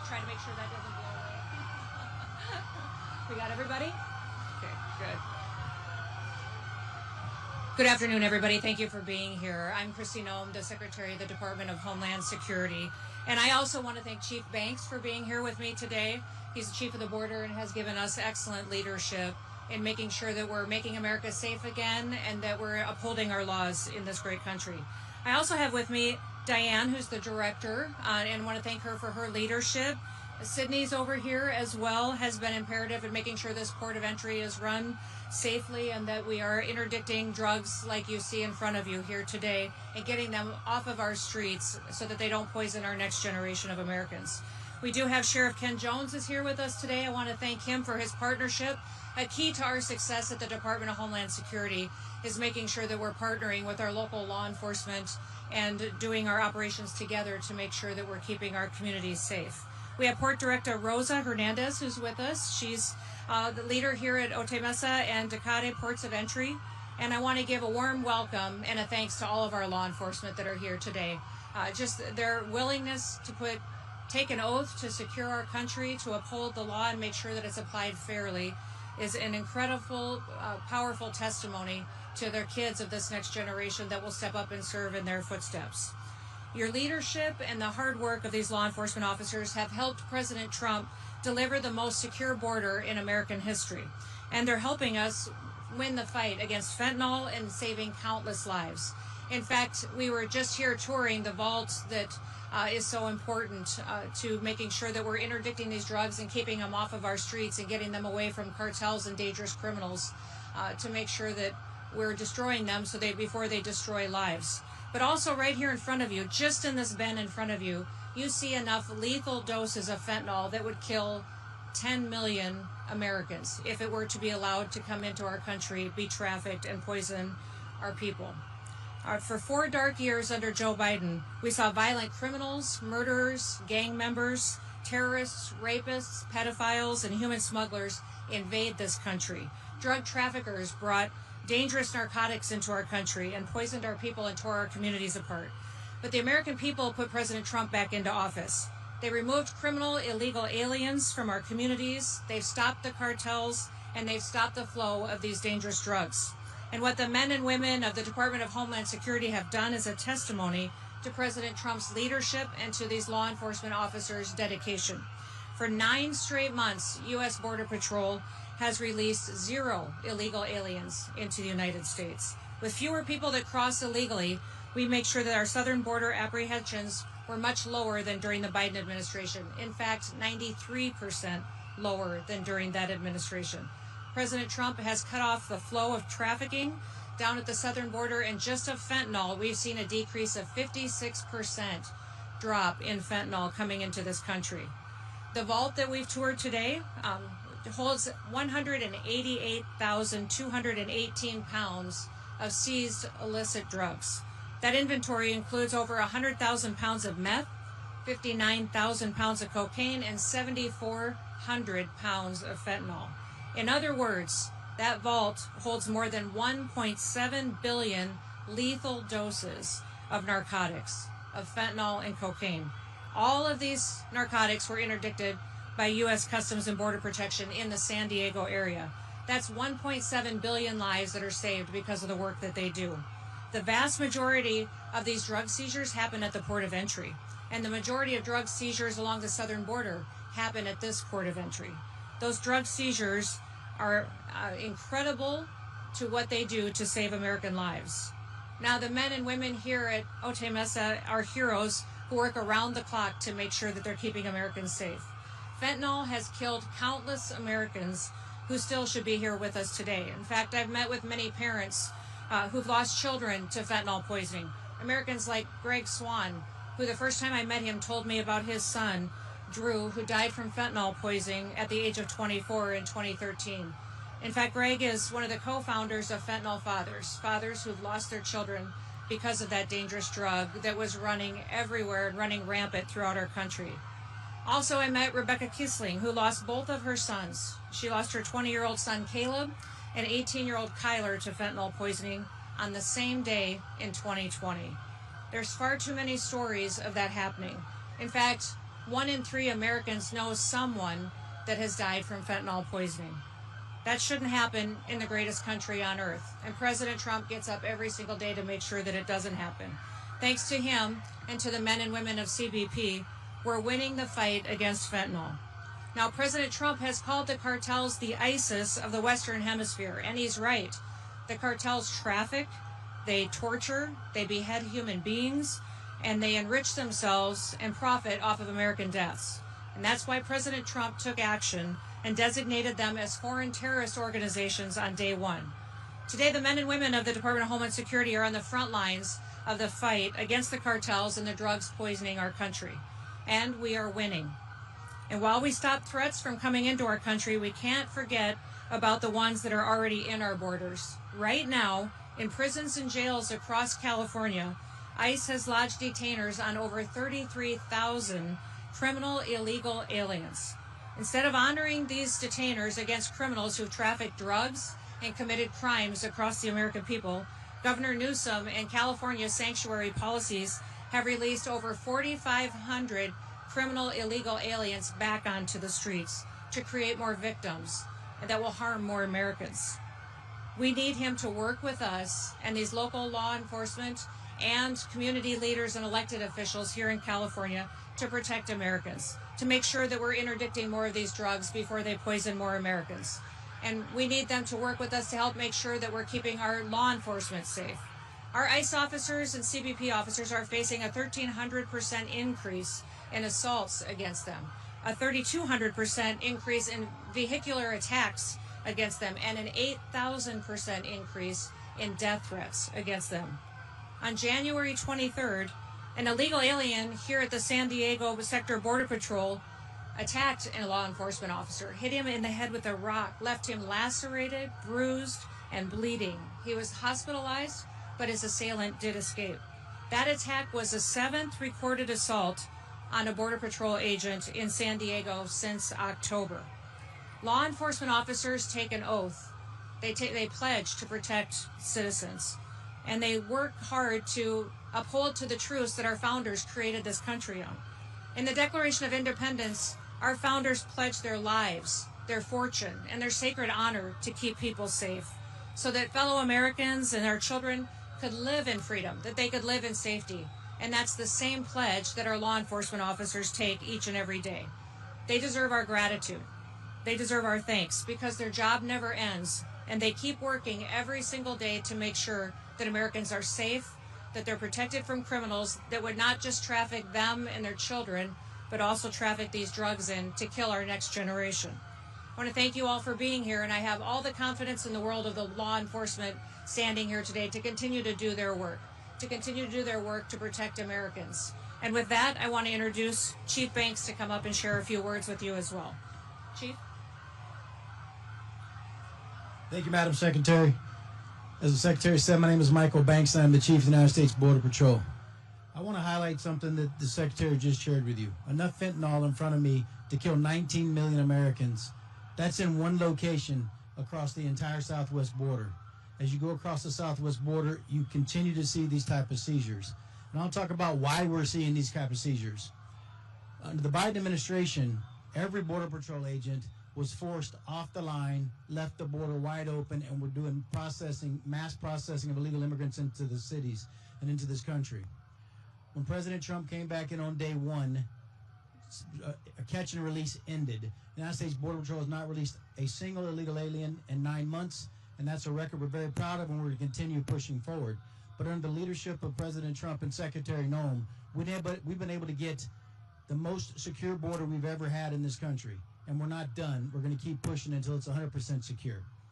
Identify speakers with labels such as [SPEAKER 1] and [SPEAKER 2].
[SPEAKER 1] try to make sure that doesn't blow away. We got everybody? Okay, good. Good afternoon, everybody. Thank you for being here. I'm Kristi Noem, the Secretary of the Department of Homeland Security. And I also want to thank Chief Banks for being here with me today. He's the Chief of the Border and has given us excellent leadership in making sure that we're making America safe again and that we're upholding our laws in this great country. I also have with me Diane, who's the director, and want to thank her for her leadership. Sydney's over here as well, has been imperative in making sure this port of entry is run safely and that we are interdicting drugs like you see in front of you here today and getting them off of our streets so that they don't poison our next generation of Americans. We do have Sheriff Ken Jones is here with us today. I want to thank him for his partnership. A key to our success at the Department of Homeland Security is making sure that we're partnering with our local law enforcement and doing our operations together to make sure that we're keeping our communities safe. We have Port Director Rosa Hernandez who's with us. She's the leader here at Otay Mesa and Tecate Ports of Entry. And I want to give a warm welcome and a thanks to all of our law enforcement that are here today. Just their willingness to take an oath to secure our country, to uphold the law and make sure that it's applied fairly is an incredible, powerful testimony to their kids of this next generation that will step up and serve in their footsteps. Your leadership and the hard work of these law enforcement officers have helped President Trump deliver the most secure border in American history. And they're helping us win the fight against fentanyl and saving countless lives. In fact, we were just here touring the vault that is so important to making sure that we're interdicting these drugs and keeping them off of our streets and getting them away from cartels and dangerous criminals to make sure that we're destroying them before they destroy lives. But also right here in front of you, just in this bin in front of you, you see enough lethal doses of fentanyl that would kill 10 million Americans if it were to be allowed to come into our country, be trafficked, and poison our people. For 4 dark years under Joe Biden, we saw violent criminals, murderers, gang members, terrorists, rapists, pedophiles, and human smugglers invade this country. Drug traffickers brought dangerous narcotics into our country and poisoned our people and tore our communities apart. But the American people put President Trump back into office. They removed criminal, illegal aliens from our communities, they've stopped the cartels, and they've stopped the flow of these dangerous drugs. And what the men and women of the Department of Homeland Security have done is a testimony to President Trump's leadership and to these law enforcement officers' dedication. For 9 straight months, U.S. Border Patrol has released 0 illegal aliens into the United States. With fewer people that cross illegally, we make sure that our southern border apprehensions were much lower than during the Biden administration. In fact, 93% lower than during that administration. President Trump has cut off the flow of trafficking down at the southern border, and just of fentanyl, we've seen a decrease of 56% drop in fentanyl coming into this country. The vault that we've toured today holds 188,218 pounds of seized illicit drugs. That inventory includes over 100,000 pounds of meth, 59,000 pounds of cocaine, and 7,400 pounds of fentanyl. In other words, that vault holds more than 1.7 billion lethal doses of narcotics, of fentanyl and cocaine. All of these narcotics were interdicted by U.S. Customs and Border Protection in the San Diego area. That's 1.7 billion lives that are saved because of the work that they do. The vast majority of these drug seizures happen at the port of entry, and the majority of drug seizures along the southern border happen at this port of entry. Those drug seizures are incredible to what they do to save American lives. Now, the men and women here at Otay Mesa are heroes who work around the clock to make sure that they're keeping Americans safe. Fentanyl has killed countless Americans who still should be here with us today. In fact, I've met with many parents who've lost children to fentanyl poisoning. Americans like Greg Swan, who the first time I met him told me about his son, Drew, who died from fentanyl poisoning at the age of 24 in 2013. In fact, Greg is one of the co-founders of Fentanyl Fathers, fathers who've lost their children because of that dangerous drug that was running everywhere and running rampant throughout our country. Also, I met Rebecca Kisling, who lost both of her sons. She lost her 20-year-old son, Caleb, and 18-year-old Kyler to fentanyl poisoning on the same day in 2020. There's far too many stories of that happening. In fact, 1 in 3 Americans know someone that has died from fentanyl poisoning. That shouldn't happen in the greatest country on earth. And President Trump gets up every single day to make sure that it doesn't happen. Thanks to him and to the men and women of CBP, we're winning the fight against fentanyl. Now, President Trump has called the cartels the ISIS of the Western Hemisphere, and he's right. The cartels traffic, they torture, they behead human beings, and they enrich themselves and profit off of American deaths. And that's why President Trump took action and designated them as foreign terrorist organizations on day one. Today, the men and women of the Department of Homeland Security are on the front lines of the fight against the cartels and the drugs poisoning our country. And we are winning. And while we stop threats from coming into our country, we can't forget about the ones that are already in our borders. Right now, in prisons and jails across California, ICE has lodged detainers on over 33,000 criminal illegal aliens. Instead of honoring these detainers against criminals who trafficked drugs and committed crimes across the American people, Governor Newsom and California's sanctuary policies have released over 4,500 criminal illegal aliens back onto the streets to create more victims that will harm more Americans. We need him to work with us and these local law enforcement and community leaders and elected officials here in California to protect Americans, to make sure that we're interdicting more of these drugs before they poison more Americans. And we need them to work with us to help make sure that we're keeping our law enforcement safe. Our ICE officers and CBP officers are facing a 1,300% increase in assaults against them, a 3,200% increase in vehicular attacks against them, and an 8,000% increase in death threats against them. On January 23rd, an illegal alien here at the San Diego Sector Border Patrol attacked a law enforcement officer, hit him in the head with a rock, left him lacerated, bruised, and bleeding. He was hospitalized, but his assailant did escape. That attack was the 7th recorded assault on a Border Patrol agent in San Diego since October. Law enforcement officers take an oath. They pledge to protect citizens, and they work hard to uphold to the truths that our founders created this country on. In the Declaration of Independence, our founders pledged their lives, their fortune, and their sacred honor to keep people safe, so that fellow Americans and our children could live in freedom, that they could live in safety. And that's the same pledge that our law enforcement officers take each and every day. They deserve our gratitude. They deserve our thanks, because their job never ends, and they keep working every single day to make sure that Americans are safe, that they're protected from criminals that would not just traffic them and their children, but also traffic these drugs in to kill our next generation. I want to thank you all for being here, and I have all the confidence in the world of the law enforcement standing here today to continue to do their work, to protect Americans. And with that, I want to introduce Chief Banks to come up and share a few words with you as well. Chief?
[SPEAKER 2] Thank you, Madam Secretary. As the Secretary said, my name is Michael Banks, and I'm the Chief of the United States Border Patrol. I want to highlight something that the Secretary just shared with you. Enough fentanyl in front of me to kill 19 million Americans. That's in one location across the entire southwest border. As you go across the southwest border, you continue to see these type of seizures. And I'll talk about why we're seeing these type of seizures. Under the Biden administration, every Border Patrol agent was forced off the line, left the border wide open, and we're doing mass processing of illegal immigrants into the cities and into this country. When President Trump came back in on day one, a catch and release ended. The United States Border Patrol has not released a single illegal alien in 9 months, and that's a record we're very proud of, and we're going to continue pushing forward. But under the leadership of President Trump and Secretary Noem, we've been able to get the most secure border we've ever had in this country. And we're not done. We're going to keep pushing until it's 100% secure.